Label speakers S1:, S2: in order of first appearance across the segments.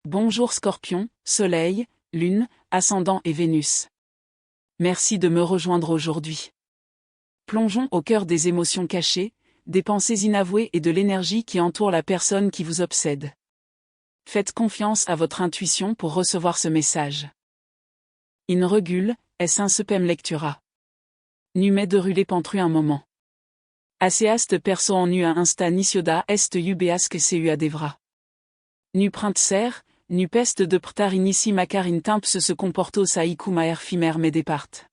S1: Bonjour Scorpion, Soleil, Lune, Ascendant et Vénus. Merci de me rejoindre aujourd'hui. Plongeons au cœur des émotions cachées, des pensées inavouées et de l'énergie qui entoure la personne qui vous obsède. Faites confiance à votre intuition pour recevoir ce message. In regule, est un sepem lectura. Numet de rulé pentru un moment. Aseast perso en nu à insta nisioda est ubeasque seu adevra. Nu print ser, nu peste de prtar inici macar in timps se comporto saicuma fimer me depart.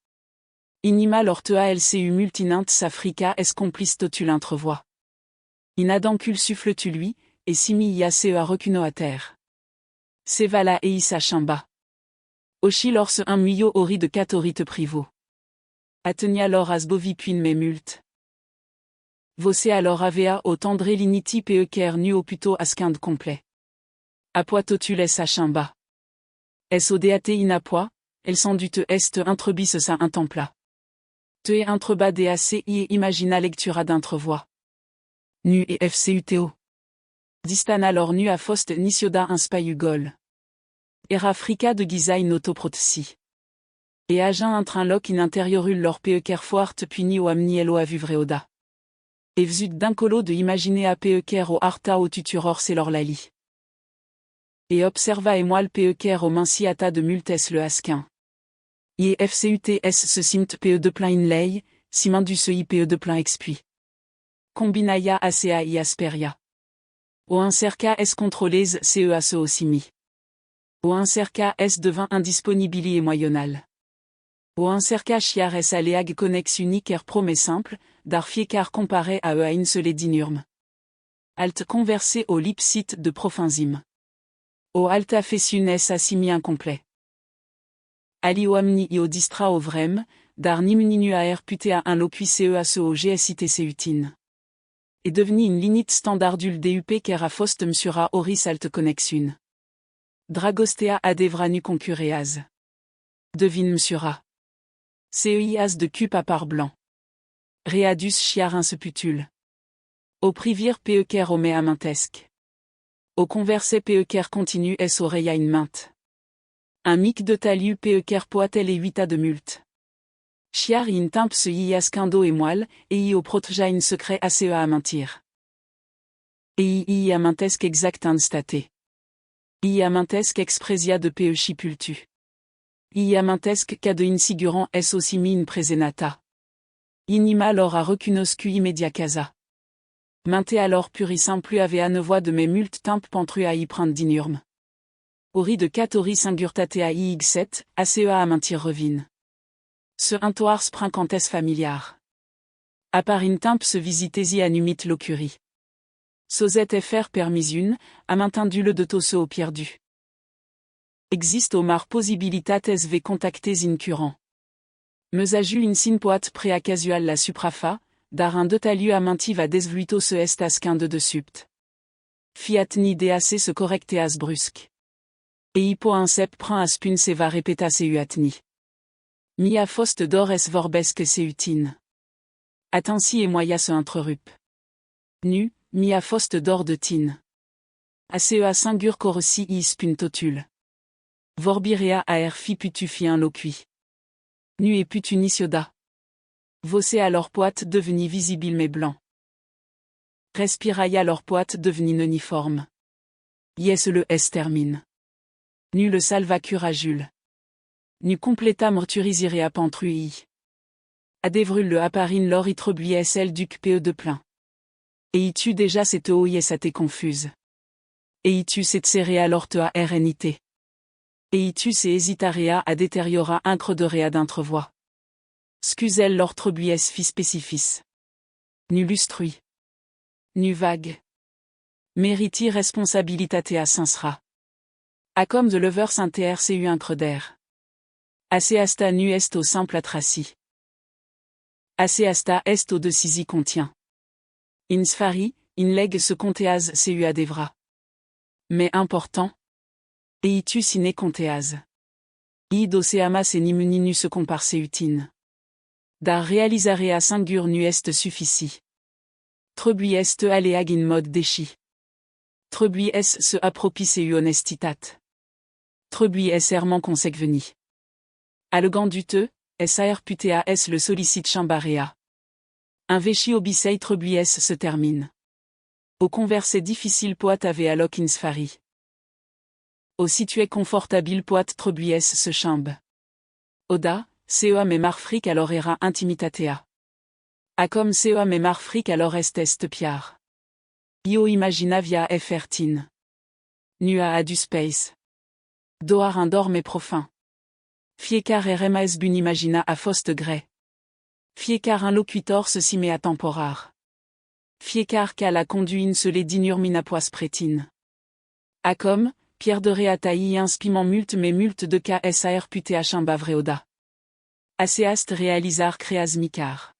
S1: Inima lortea lcu multinint s'africa es complice totul intrevoix. In adancul suffle tu lui, et simi iacea recuno à terre. Sevala eisa chimba. Ochi lors un muyo ori de catorite privo. Atenia lor asbovi puin me mult. Voce alors avea au tendre liniti peker nu au puto asquind complet. Apoi totul es a chimba. Es odeate in apoi, el sandute est intrebis sa intempla. Te intreba daci et imagina lectura d'intrevoix. Nu et fcuto. Distan alors nu a fost nisioda inspaiugol. Era frica de gizain autoprotsi. Et agin intrain loc in intériorul lor peker foart puni o amnielo a vuvreoda. Et vzut d'un colo de imaginer a peker au arta au tuturor c'est lor lali. Et observa et moelle peker au minciata de multes le asquin. I fcuts se simt pe de plein inlay, simin du se ipe de plein expui. Combinaya acea i asperia. O incerca es contrôlez cea se osimi. O incerca es devint indisponibilité et moyonnal. O incerca chiar es aleag connex unique promet simple, dar fiecar comparé à ea insele dinurme. Alt conversé au lipsite de profinzim. O alta fessunes assimi incomplet. Ali o amni io distra o vrem, dar nimninu aer putea un loquicea à ce au gsitc utine. Et deveni une limite standardule dup ker a fost msura oris alt connexune. Dragostea adevranu concureaz. Devine msura. Ceias de cup à part blanc. Readus chiar inseputule. Au privir peker au me amintesque. Au converse peker continu es oreilla in mainte. Un mic de taliu peker poatel et 8 de mult. Chiar in timps ias quindo et moelle, et i au protja in secret acea à mentir. Et i amintesque exact instate. I amintesque expresia de pe chipultu. I amintesque ca de insigurant es aussi min presenata. Inima lor a recunoscu immedia casa. Minte alors purissant plus ave à nevoix de mes mult timp pentru à y prendre dinurme. Ori de catori singurtatea ix7, acea à mentir revine. Ce intoir sprincantes familiar. A part in timp se visitesi anumit locuri. Sosette fr permisune, a maintendu le de tosse au pierdu. Existe au mar possibilitates v contactes incurrent. Mesaju in sin poat prea casual la suprafa, dar un de taliu a minti va desvluito se est asquin de supt. Fiat ni dac se correcteas brusque. Et hippo insep print aspun se va repeta se uatni. Mia fost d'or es vorbesque se utine. Attensi et moya se intrerup. Nu, mia fost d'or de tine. Acea singur corsi ispun totul. Vorbirea aer fi putu fi un loqui. Nu et putu nisioda. Voce alors poite deveni visible mais blanc. Respiraia leur poite deveni uniforme. Yes le s termine. Nu le salva cura Jules. Nu completa morturisirea pentrui. Adevrul le apparine lor itrebuies el duc pe de plein. Et y tu déjà cette oyes à te confuse. Et y tu cette serea lortea rnit. Et y tu se hesitarea à détériora incroderea d'intrevoix. Scusel lortrebuies fi specifis. Nu lustrui. Nu vague. Meriti responsabilitatea sincera. A comme de levers intercu increder. Aceasta nu est au simple atraci. Aceasta est au decisi contient. In sfari, in leg se conteaz seu adevra. Mais important. Eitu sine conteaz. Id oceama se nimuninu se comparse utine. Dar realisarea singur nu est suffici. Trebui est aleag in mode déchi. Trebuis se appropice honestitat. Trebuis errement consegveni. Allegant duteux, sarputa le sollicite chambarea. Un véchi obisei trebuis se termine. Au conversé difficile poat ave alloc insfari. Au situé confortable poat trebuis se chambe. Oda, cea me marfric alors era intimitatea. Acom cea me marfric alors est piar. Io imagina via fertin. Nua a du space. Doar un dorme profin. Fiecar rms bun imagina a fost gré. Fiecar un loquitor se cime a temporar. Fiecar qu'à la conduine se les dinur minapois prétine. Acom, Pierre de Réataï inspiment multe mais multe de ksar puté à chimbavreoda. Acéast réalisar créas micar.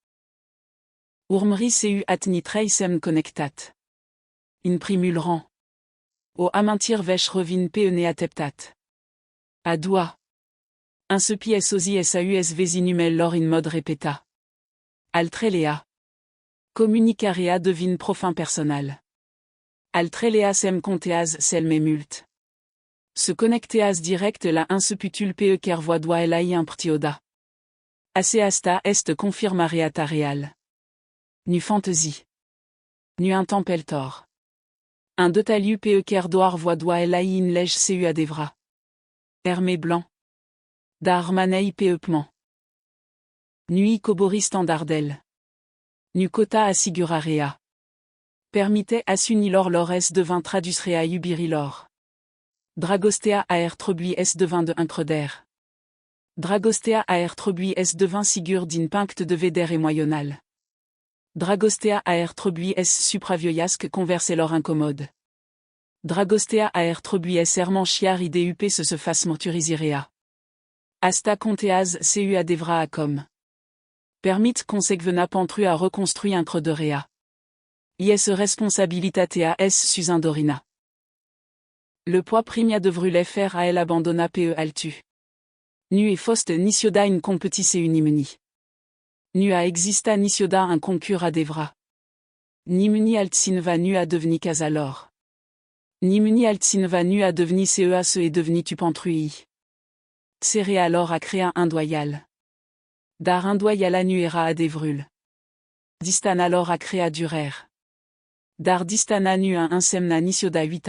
S1: Urmri seu atni treisem connectat. In primulran. Au amintir vech revin peone ateptat. A doua. Un sepi sosi saus vesinumel lor in mode répéta. Altrelea. Communicarea devine profin personnel. Altrelea sem conteaz selme mult. Se connecteaz direct la inseputul pe kervoa doa elai imprtioda. Aceasta est confirmareata real. Nu fantasy. Nu intempeltor. Un de taliu pe doar voix doa elai in lege seu adevra. Hermé blanc. Dar manei peupement. Nui cobori standardel. Nu cota assigurarea. Permittait assunilor lores devint tradusrea ubirilor. Dragostea aer trebuis devint de increder. Dragostea aer trebuis devint sigur din pinct de veder et moyonnal. Dragostea aer trebuis supravioiasque converselor incommode. Dragostea aer trebuis serment chiar ideup se fasse morturisirea. Asta conteaz seu adevra acom. Permit consegvena pantru à reconstruire un creux de rea. Ies responsabilitatea sus indorina. Le poids primia devrulet faire à elle abandonna pe altu. Nu et fost nisioda in competice unimuni. Nu a exista nisioda un concur adevra. Nimuni altsinva nu a deveni casalor. Nimuni altsinva nu a deveni cea se et deveni tu pantrui. Serré alors à créer un doyal. Dar un doyal nuera à devrul. Distan alors à créa durer. Dar distana nu un semna nisioda 8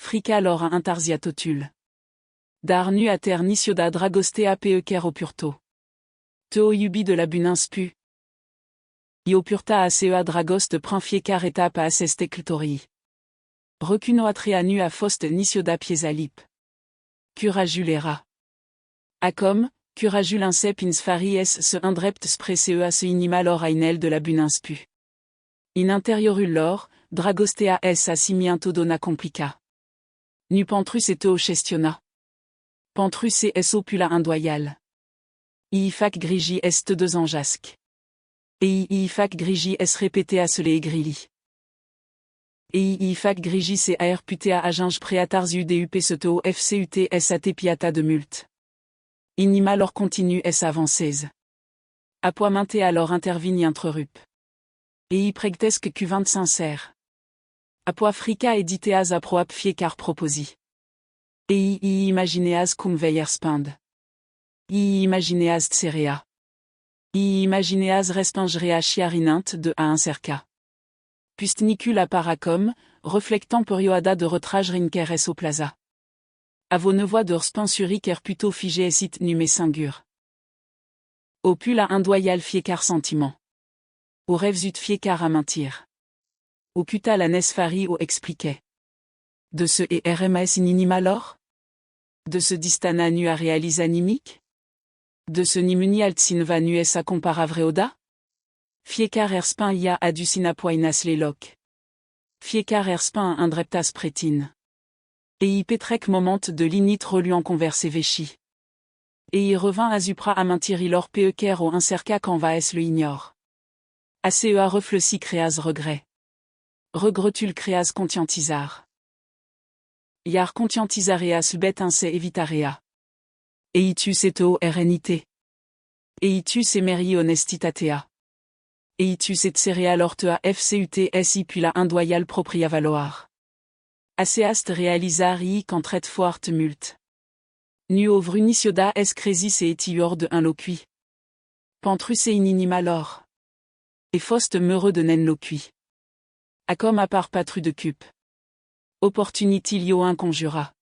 S1: Frica alors un tarzia totul. Dar nu a ter nisioda dragostea peker au purto. Teo yubi de la buninspu. Io purta a cea dragost prinfiecar étape a assestectori. Recuno atrea nu a fost nisioda piesalip. Curajulera. Acom, curajul insep insfari se indrept sprecea se inimalor ainel de la buninspu. In interiorul lor, dragostea a simiento dona complica. Nu pentrus et chestiona. Pentrus et opula indoyal. Iifac grigi est deux anjasque. Et iifac grigi est répété à se les grili. Et iifac grigi se aer putea aginge preatarzu dup se to fcut sat piata de mult. Inima lor continue avanceuse. Apoamente alors intervigne intrerup. Et i pregtesque cuvinte sincère. Apoi frica editeas aproap fiecar proposi. Et imagineas cum veierspand. Imagineas tserea. Imagineas respingerea chiarininte de a incerca. Pustnicul apparacom, reflectant perioada de retrage rinker au plaza. Avonevois de rspensuric plutôt figé esit nume singur. Opula indoyal fiecar sentiment. Au rêves ut fiecar à mentir. Au cuta la nesfari au expliquait. De ce et rms inimalor? De ce distana nu a réalise animique? De ce nimuni altsinva nu a comparavreoda? Fiecar erspin ia aducinapoinas leloc. Fiecar erspin indreptas prétine. Et petrec moment de l'init reluant converse véchi. Et y revint à Zupra à mentir peker au incerca quand va le ignore. Acea refleci créas regret. Regretul créas conscientisar. Yar conscientisareas bet inse evitarea. Eitus eto rnit. Eitus emeri honestitatea. Eitus et cereal ortea fcut si puis la indoyal propria valoir. Aseast réalisar i qu'entret foart mult. Nu au Nisioda es cresis et etior de un loqui. Pentrus et inimalor. Et fost meureux de nen loqui. Acom à part patru de cup. Opportunitilio inconjura.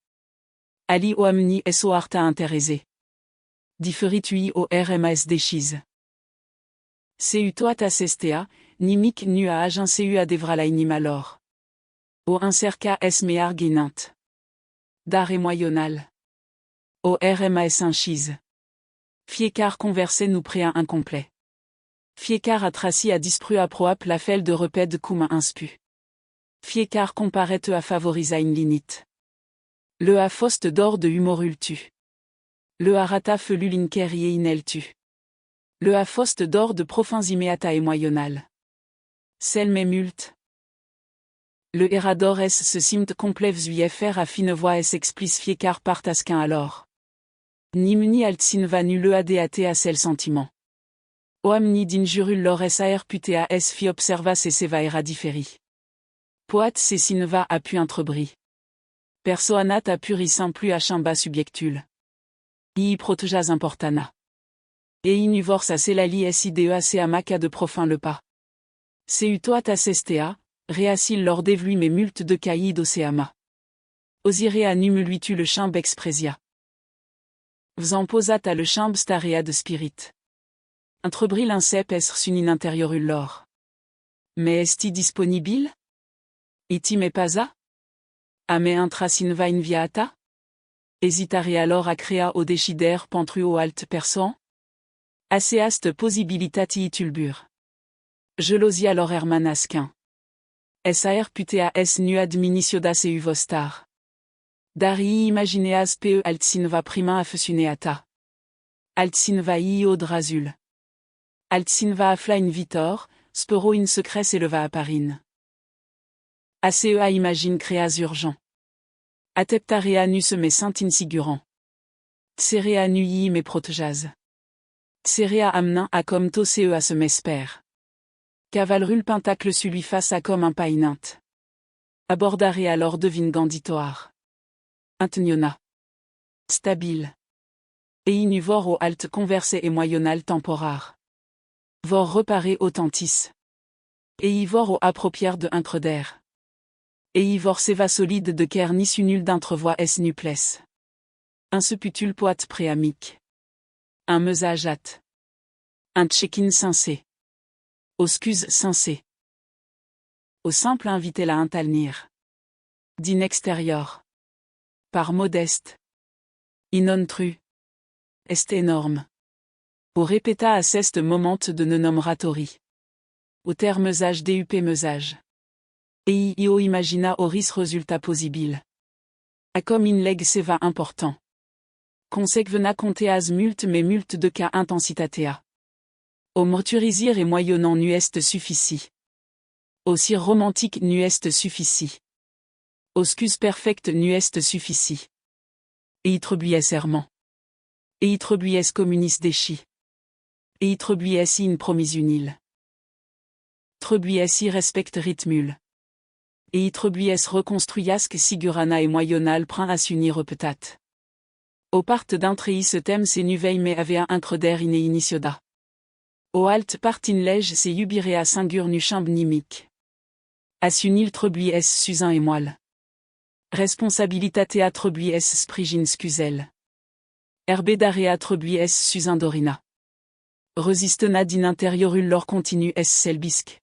S1: Ali oamni so arta interese. Differitui o rmas dechiz. Seu toat assestea, nimic nu a agin seu adevra la inimalor. O incerca es mear guéninte. Dar et moyonnal. O rmas inchise. Fiécar conversé nous préa incomplet. Fiécar a traci a dispru a proap la fel de repède cum inspu. Fiécar comparette a favorisa in linit. Le a fost d'or de humorultu. Le a rata felu linkerie ineltu. Le a fost d'or de profins imeata et moyonnal. Sel memult. Le erador s se simt complevs uifr a fine voix s explis fiécar partasquin alors. Nimni altsinva nu le adat a sel sentiment. Oamni d'injurul lor sar putea s fi observas et seva era differi. Poat se sinva a pu intrebri. Persoanat a puri simplu a chimba subjectul. I protejas importana. Et inuvor sa selali sideac a maca de profin le pas. Seu toat assestea, réassil lor devlui me mult de caïd océama. Osirea numuluitu le chimbe expresia. Vzan posat a le chimbe starea de spirit. Intrebril incep es sunin intériorul lor. Mais est-il disponible? Iti me pasa? Ame intrasinva inviata? Hésitare alors a crea o decider pentruo alt persan? Aseast possibilitati tulbur. Gelosia lor hermanasquin. Sar putea s nu adminisioda seu vostar. Dari imagineas pe altsinva prima afesuneata. Altsinva od razul. Altsinva afla in vitor, spero in secret s'éleva à parine. Acea imagine créas urgent. Ateptarea nu se me saint insigurant. Tserea nui me protejas. Tserea amnin a comme tosea se m'espère. Cavalrul pentacle lui face à comme un paininte. Abordare alors devine ganditoar. Inteniona. Stabile. Et inuvor au alt conversé et moyonnal temporar. Vor reparé autentis. Et ivor au approprière de increder. Et ivor seva solide de ker ni nul d'intrevoix es nuples. Un seputul poat préamique. Un meusajat. Un tchekin sincé. Auscuse sincé. Au simple invité la intalnir. Din extérieur. Par modeste. Inon tru. Est énorme. Au répéta à ceste moment de ne nomratori. Au terme meusage dup meusage. Et io imagina oris résultat possible. A comme in leg seva important. Consequena conteas mult mais mult de cas intensitatea. Au morturisir et moyonnant nuest suffici. Aussi romantique nuest suffici. Auscus perfect nuest suffici. Et itrebuies serment. Et itrebuies communis déchi. Et itrebuies in promis unil. Trebuies i respect ritmul. Et itrebuies reconstruiasque sigurana et moyonnal prin à s'unir petat. Au part d'intreis ce thème se nuveille me avea increder in inicioda. Au alt part in lege se jubirea singur nu chimbe nimique. A s'unil trebuies susin et moelle. Responsabilitatea trebuies sprigin scuzel. Herbedarea trebuies susin dorina. Resistena din intériorul lor continu es selbisque.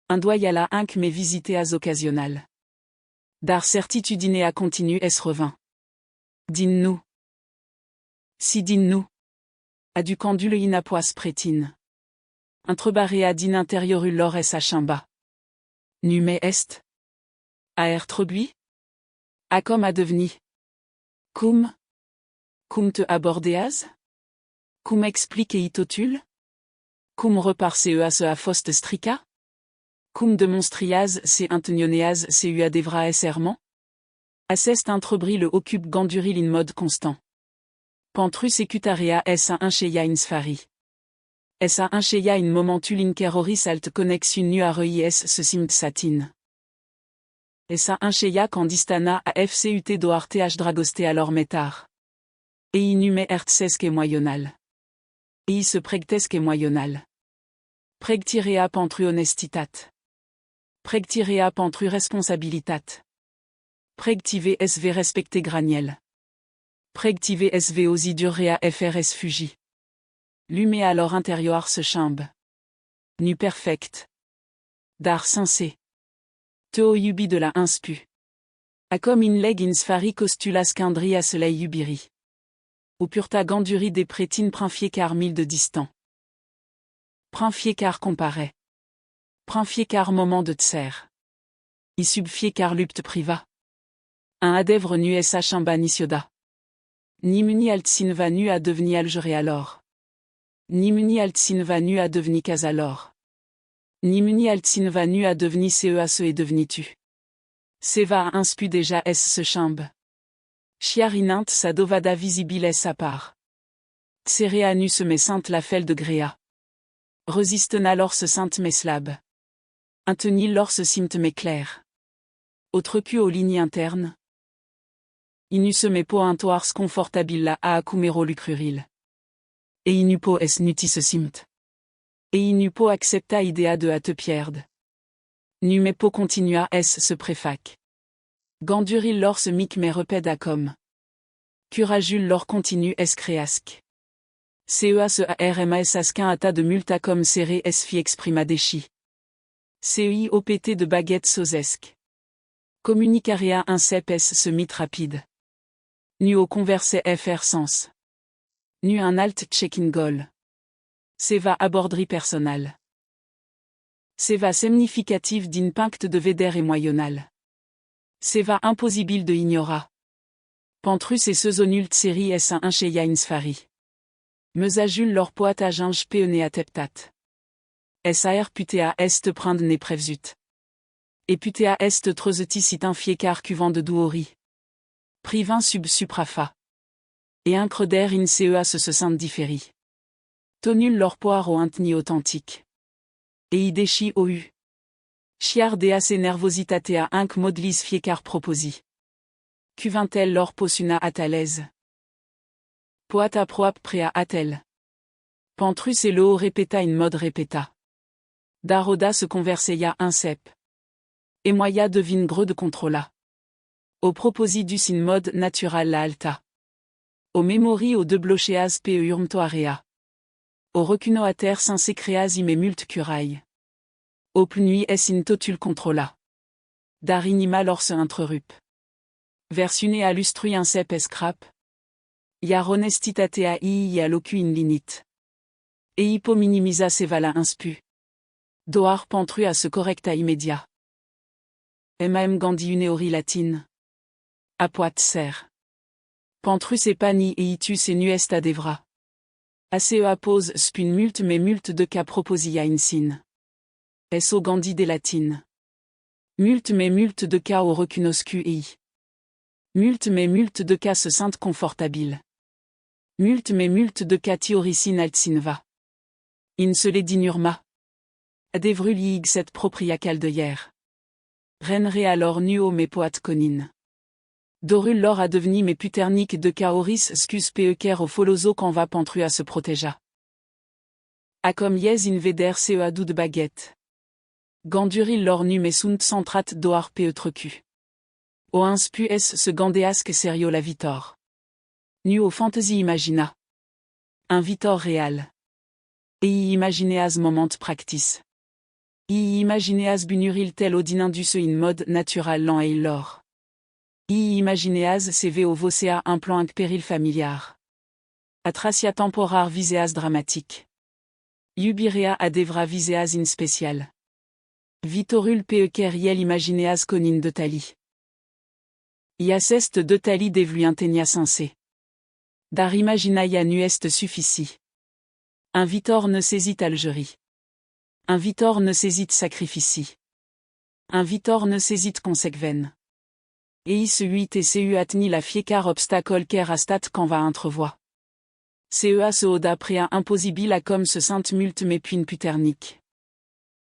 S1: Indoyala inc me visiteas occasional. Dar certitudinea continu es revint. Din-nous. Si din-nous. Aducandule inapoas prétine. Intrebarea din intériorul lor es achimba. Nume est. Aer trebui. A comme a deveni. Cum. Cum te abordeas? Cum explique itotul? Cum reparse se a fost strica? Cum demonstrias se intenioneas seu adevra serment? Assest intrebri le occupe ganduril in mode constant. Pentrus ecutarea es a incheia in sfari. Es a incheia in momentul inceroris alt connexion nu arei se simt satin. Essa incheia candistana a fcut doar th dragoste alors metar. Et inume ertsesque moyonal. Et se pregtesque moyonal. Pregtirea pentru honestitat. Pregtirea pentru responsabilitat. Pregtive sv respecte graniel. Pregtive sv osidurea frs fugi. Lume alors intérieur se chimbe. Nu perfect. Dar sensé. Teo yubi de la inspu. Acom in leg in sphari costulas quindri a soleil yubiri. Ou purta ganduri des prétines prinfiécar mille de distant. Prinfiécar comparaît. Prinfiécar moment de tser. I subfiécar lupt priva. Un adèvre nu es chimba nisioda. Ni muni altsin va nu à deveni algeré alors. Ni muni altsin va nu à deveni casalor. Ni muni altsin va nu à deveni cea se est deveni tu. Seva a inspu déjà es se chimbe. Chiarinint sa dovada visibiles à part. Tserea nu se met sainte la felle de gréa. Resistena lors se sainte meslab. Intenil lors se simt m'éclair. Autre cul aux lignes internes. Inu se met po intoars confortabilla a acumero lucruril. Et inupo es nuti se simt. Et inupo accepta idea de a te pierde. Numepo continua es se préfac. Ganduril lor se mic me repède à com. Curajul lor continue es créasque. Cea se armas asquin ata de multa com serré es fi exprima déchi. Cei opt de baguette sosesque. Communicarea incep es se mit rapide. Nu au converse fr sens. Nu un alt check-in goal. Seva abordri personnel. Seva semnificative d'inpinct de veder et moyonnal. Seva impossible de ignora. Pentrus et sezonult série s un cheia insfari. Mesajul lor poat aginge peone ateptat. Sar putea est prind ne prevzut. Et putea est treusetis infiécar cuvant de douori. Privin sub suprafa. Et increder in cea se sainte différi. Tonul lor poire au intni authentique. Et idechi au u. Chiar deas et nervositatea inc modlis fiecar proposi. Cuvintel lor posuna atalèse. Poata proap prea atel. Pentrus et leo répéta in mode répéta. Daroda se converseia incep. Et moya devine greux de controla. Au propositus in mode natural la alta. Au memori au de blocheas pe urmtoarea. Au recunoater sensé creas ime mult curaille. Au pnui es in totul controla. Darinima lor se intrerup. Versune alustrui incep escrap. Iar honestitatea a locu in linit. Et hippo minimisa sevala inspu. Doar pentru à se correcta immédiat. Mam gandi une ori latine. Apoat ser. Pentrus et pani et itus et nuest adevra. Acea pose spun mult mais mult de ca proposia in sin. So gandi des latines. Mult mais mult de ca au recunoscu ei. Mult mais mult de ca se sainte confortabile. Mult mais mult de ca tioricin altsinva. In se les dinurma. Adevruliig set propria caldeyer. Renre alors nuo me poat conin. Dorul lor a deveni me puternique de caoris scus peeker au foloso quand va pentru à se protéja. Acom yez in veder cea de baguette. Ganduril lor nu me sunt centrat doar peutrecu. Au inspu es se gandeasque serio la vitor. Nu au fantasy imagina. Un vitor réal. Et imagineas moment practice. Imagineas bunuril tel odinindus in mode natural lent et lor. Imagineas cv au vocea un plan inc péril familiar. Atracia temporar viseas dramatique. Iubirea adevra viseas in spécial. Vitorul peekeriel imagineas conin de tali. Iacest de tali devlu intenia sensé. Dar imaginaia nuest suffici. Un vitor ne saisit algerie. Un vitor ne saisit sacrifici. Un vitor ne saisit consequven. Et se 8 et cu atni la fiecar obstacle ker astat quand va entrevoie. Cea se oda prea impossible à comme se sainte mult mais puin puternique.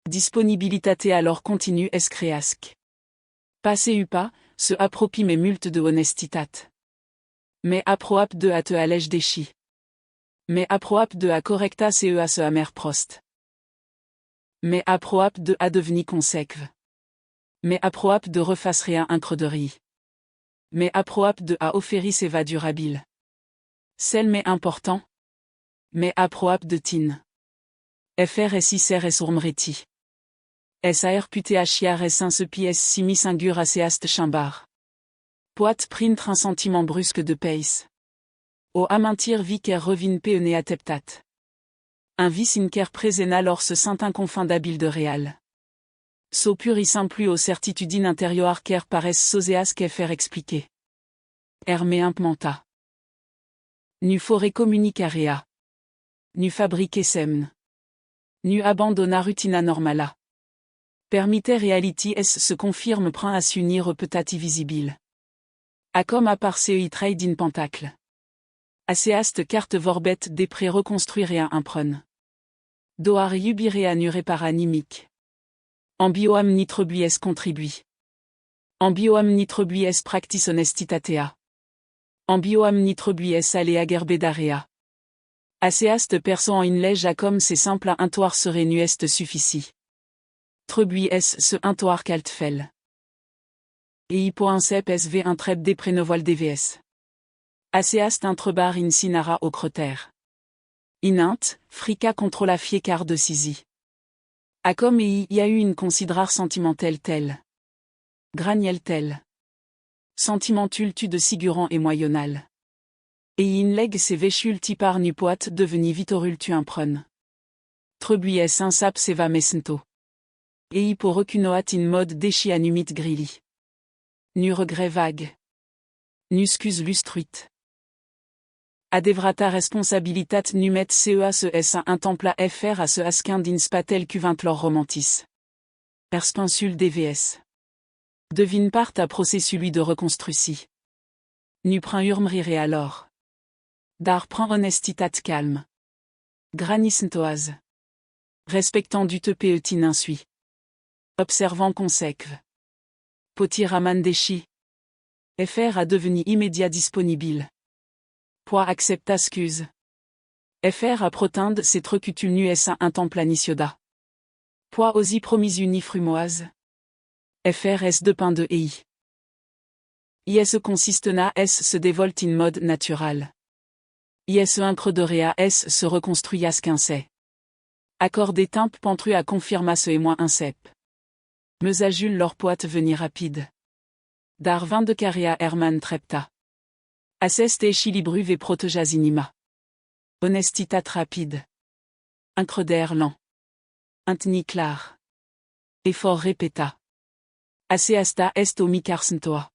S1: Disponibilitate alors continue es creasque. Passé pas, se appropie mes multes de honestitat. Mais aproap de à te allège déchi. Mais aproap de à correcta ce à se amer prost. Mais aproap de à deveni conséquve. Mais aproap de refasse rien incre de riz. Mais aproap de à offéris va durabile. Celle mais important. Mais aproap de tin. Fr s iser s urmreti. Sar putea chiar s un sepi s simi singur aseast chimbar. Poat print un sentiment brusque de pace. O amintir vicer revin peone ateptat. Un vis inker présena lors ce saint inconfondable de réal. So purissant plus aux certitudines intérioires ker pares soseas qu'fr expliquer. Hermé impmenta. Nu forêt communicarea. Nu fabriquer semn. Nu abandonna rutina normala. Permiter reality s se confirme print à s'unir peut-être visible. A comme à part cei trade in pentacle. Aseast carte vorbet dépré reconstruire un prun. Doar yubirea nu répara animique. Ambioam nitrebuies contribui. Ambioam nitrebuies practice honestitatea. Ambioam nitrebuies alea gerbedarea. Aseast perso en inlège a comme c'est simple à intoir serait nuest suffici. Trebuies ce intoir caltfel. Et hippo un sep sv un trep des prénovoil dvs. Aseast intrebar in sinara au creter. Inint, frica contre la fiécar de sisi. A comme et y a eu une considérare sentimentelle telle. Graniel telle. Sentimentul tu de Siguran et moyonnal. Et in leg se véchul tipar nu poat deveni vitorul tu imprun. Trebuies un sap se va mesento. Et hippo recunoat in mode déchi anumit grilli. Nu regret vague. Nuscus lustruit. Adevrata responsabilitat numet cea se s un templa fr à ce asquin d'inspatel cuvintlor romantis. Perspensul dvs. Devine part à procès celui de reconstruci. Nu prin urmrire alors. Dar prend honestitat calme. Granisntoise. Respectant du te peetin insui. Observant conséquve. Potiraman déchi. Fr a devenu immédiat disponible. Poids accepta scuse. Fr a protinde c'est trecutul nu s un temple anicioda. Poids osi promis uni frumoise. Fr s de pain de ei. Is consistena s se dévolte in mode natural. Is incre de rea s se reconstruias quincet. Accord des timp pentru à confirma ce et moins incep. Meusajul leur poite venir rapide. Dar 20 de carea herman trepta. Assest et chilibruve et protejas inima. Honestitat rapide. Increder lent. Intni clar. Effort répéta. Aseasta est au micarsentoa.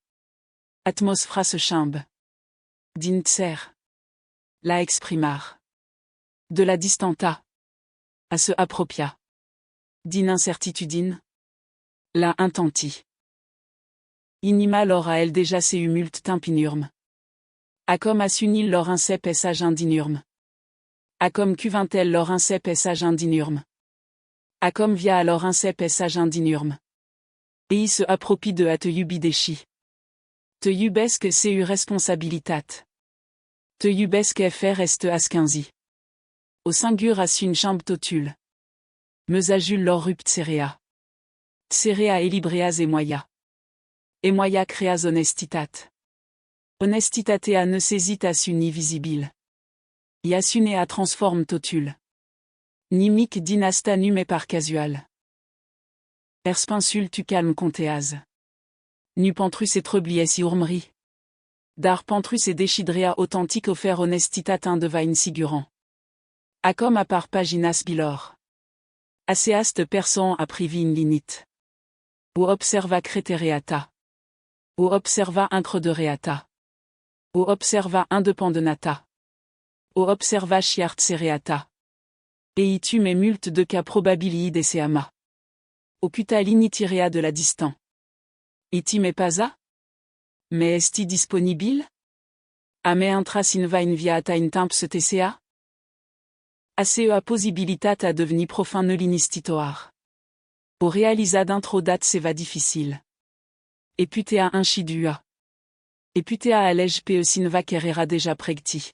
S1: Atmosphra se chimbe. Dintser. La exprimar. De la distanta. À se appropria. Din incertitudine. La intenti. Inima lor a elle déjà se humult timpinurme. A comme assunil lor incep sage indinurme. A comme cuvintel lor incep sage indinurme. A comme via alors incep sage indinurme. Et il se appropie de a te yubidechi. Te yubesque cu responsabilitat. Te yubesque fr est asquinzi. Au singur assun chamb totul. Meusajul lor rupt serea. Tserea elibreas et moya. Et moya creas honestitat. Honestitatea ne saisit à suni visible. Y assune à transforme totul. Nimic dynasta nume par casual. Perspinsul tu calme conteaz. Nu pentrus et treblies urmri. Dar pentrus et déchidrea authentique offert honestitat un devine sigurant. A comme à part paginas bilor. Aseast persan a privi in linit. O observa cretereata. O observa incre de reata. O observa independenata. O observa chiart sereata. Et tu me mult de cas probabilii deseama. Ocuta l'initirea de la distant. Iti me pasa? Mais esti disponible? A me intras in vain via ata in timps tca? Acea possibilitat a deveni profin ne l'inistitoar. O réalisa d'intro date se va difficile. Eputea inchidua. Eputea allège pe sinva kerera déjà pregti.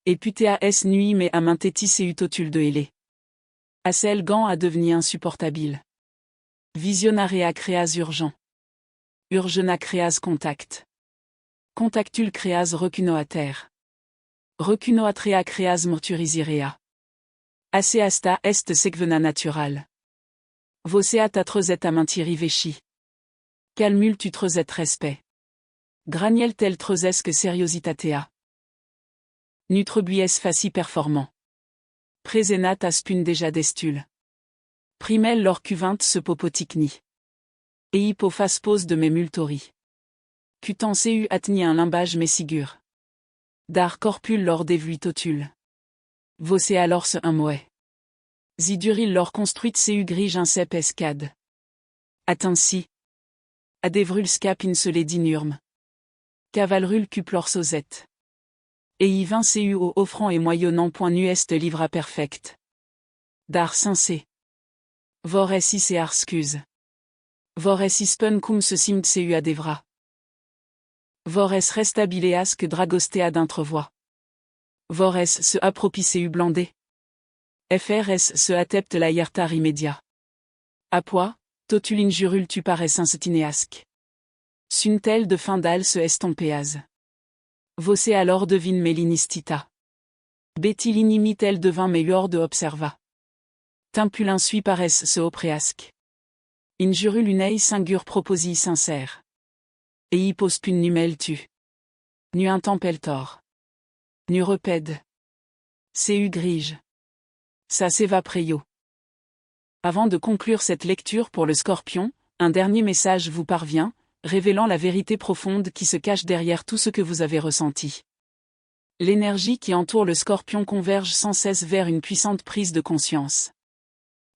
S1: Eputea s nui me aminteti seutotul de hele. Asel gant a devenu insupportable. Visionarea créas urgent. Urgena créas contact. Contactul créas recunoater. Recunoatrea créas morturisirea. Aceasta est sequevena natural. Voceat atrezet amintiri vechi. Calmul tu trezet respect. Graniel tel trezesque seriositatea. Nutrebuies faci performant. Presenat aspun déjà destul. Primel lor cuvinte se popoticni. Eipo fas pose de mes multori. Cutan seu atni un limbage messigur. Dar corpul lor devluitotul. Voce alors ce un moet. Ziduril lor construite seu grige un cep escade. Attinsi. Adevrulscap in se les dinurme. Cavalrul cup lor sosette. Et y vint seu au offrant et moyonnant point nuest livra perfect. Dar sincé. Vor essis et arscuse. Vor essis pun cum se simt seu adevra. Vor es restabileas que dragostea d'intrevoix. Vor es se appropie seu blandé. FRS se attepte la hiertar immédiat. Apoi, totulin jurul tu pares instineasque. Suntel de fin d'al se estompeaz. Voce alors devine melinistita. Betilinimitel devint meior de observa. Timpulin sui pares se opreasque. Injurul unei singur proposi sincère. Et hippos pun numel tu. Nu intempeltor. Nu repède. Seu grige. Ça s'évapreio. Avant de conclure cette lecture pour le Scorpion, un dernier message vous parvient, révélant la vérité profonde qui se cache derrière tout ce que vous avez ressenti. L'énergie qui entoure le Scorpion converge sans cesse vers une puissante prise de conscience.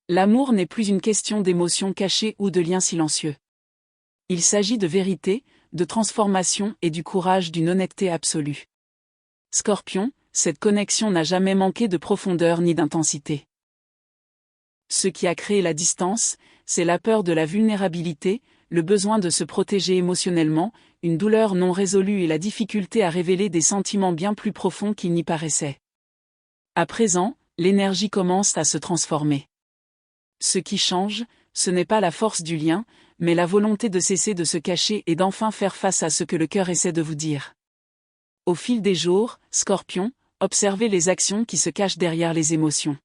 S1: L'amour n'est plus une question d'émotions cachées ou de liens silencieux. Il s'agit de vérité, de transformation et du courage d'une honnêteté absolue. Scorpion, cette connexion n'a jamais manqué de profondeur ni d'intensité. Ce qui a créé la distance, c'est la peur de la vulnérabilité, le besoin de se protéger émotionnellement, une douleur non résolue et la difficulté à révéler des sentiments bien plus profonds qu'ils n'y paraissaient. À présent, l'énergie commence à se transformer. Ce qui change, ce n'est pas la force du lien, mais la volonté de cesser de se cacher et d'enfin faire face à ce que le cœur essaie de vous dire. Au fil des jours, Scorpion, observez les actions qui se cachent derrière les émotions.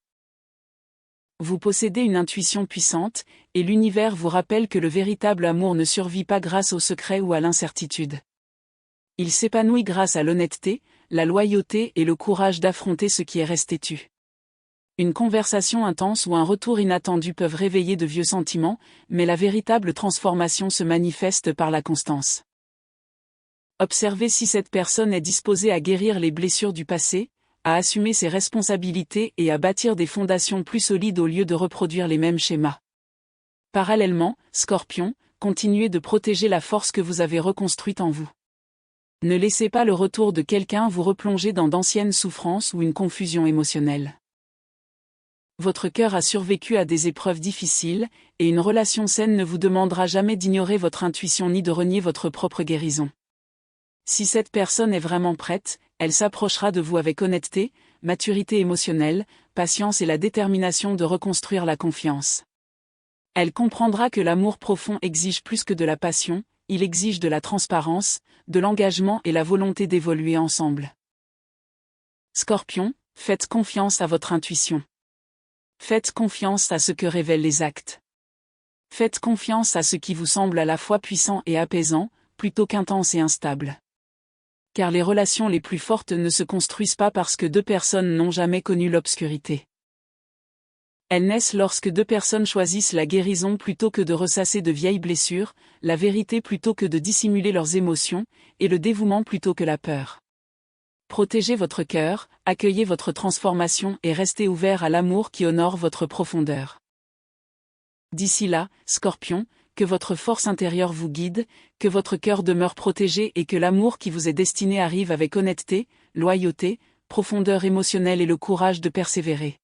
S1: Vous possédez une intuition puissante, et l'univers vous rappelle que le véritable amour ne survit pas grâce au secret ou à l'incertitude. Il s'épanouit grâce à l'honnêteté, la loyauté et le courage d'affronter ce qui est resté tu. Une conversation intense ou un retour inattendu peuvent réveiller de vieux sentiments, mais la véritable transformation se manifeste par la constance. Observez si cette personne est disposée à guérir les blessures du passé, à assumer ses responsabilités et à bâtir des fondations plus solides au lieu de reproduire les mêmes schémas. Parallèlement, Scorpion, continuez de protéger la force que vous avez reconstruite en vous. Ne laissez pas le retour de quelqu'un vous replonger dans d'anciennes souffrances ou une confusion émotionnelle. Votre cœur a survécu à des épreuves difficiles, et une relation saine ne vous demandera jamais d'ignorer votre intuition ni de renier votre propre guérison. Si cette personne est vraiment prête, elle s'approchera de vous avec honnêteté, maturité émotionnelle, patience et la détermination de reconstruire la confiance. Elle comprendra que l'amour profond exige plus que de la passion, il exige de la transparence, de l'engagement et la volonté d'évoluer ensemble. Scorpion, faites confiance à votre intuition. Faites confiance à ce que révèlent les actes. Faites confiance à ce qui vous semble à la fois puissant et apaisant, plutôt qu'intense et instable. Car les relations les plus fortes ne se construisent pas parce que deux personnes n'ont jamais connu l'obscurité. Elles naissent lorsque deux personnes choisissent la guérison plutôt que de ressasser de vieilles blessures, la vérité plutôt que de dissimuler leurs émotions, et le dévouement plutôt que la peur. Protégez votre cœur, accueillez votre transformation et restez ouvert à l'amour qui honore votre profondeur. D'ici là, Scorpion, que votre force intérieure vous guide, que votre cœur demeure protégé et que l'amour qui vous est destiné arrive avec honnêteté, loyauté, profondeur émotionnelle et le courage de persévérer.